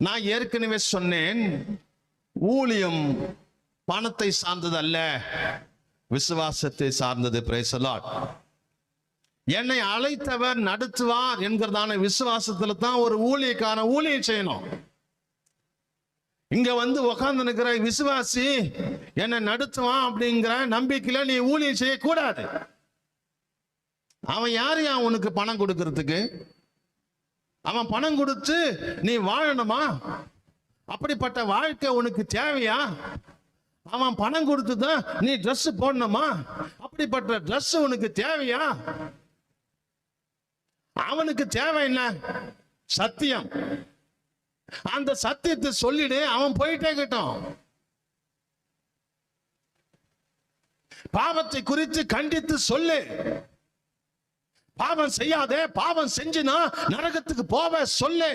நான் ஏற்கனவே சொன்னேன், ஊழியம் பணத்தை சார்ந்தது அல்ல, விசுவாசத்தை சார்ந்தது. Praise the Lord. என்னை அழைத்தவர் நடத்துவார் என்கிறதான விசுவாசத்துல தான் ஒரு ஊழியக்காரன் ஊழியம் செய்யணும். இங்க வந்து உக்காந்து நிற்கிற விசுவாசி என்னை நடத்துவான் அப்படிங்கிற நம்பிக்கையில நீ ஊழியம் செய்யக்கூடாது. அவன் யாரு உனக்கு பணம் கொடுக்கறதுக்கு? அவன் பணம் கொடுத்து நீ வாழணுமா? அப்படிப்பட்ட வாழ்க்கை உனக்கு தேவையா? அவன் பணம் கொடுத்துதான் நீ ட்ரெஸ் போடணுமா? அப்படிப்பட்ட ட்ரெஸ் உனக்கு தேவையா? அவனுக்கு தேவை என்ன? சத்தியம். அந்த சத்தியத்தை சொல்லிடு, அவன் போயிட்டே இருக்கட்டும். பாவத்தை குறித்து கண்டித்து சொல்லு. பாவம் செய்யாதே, பாவம் செஞ்சுனா நரகத்துக்கு போவ சொல்லு.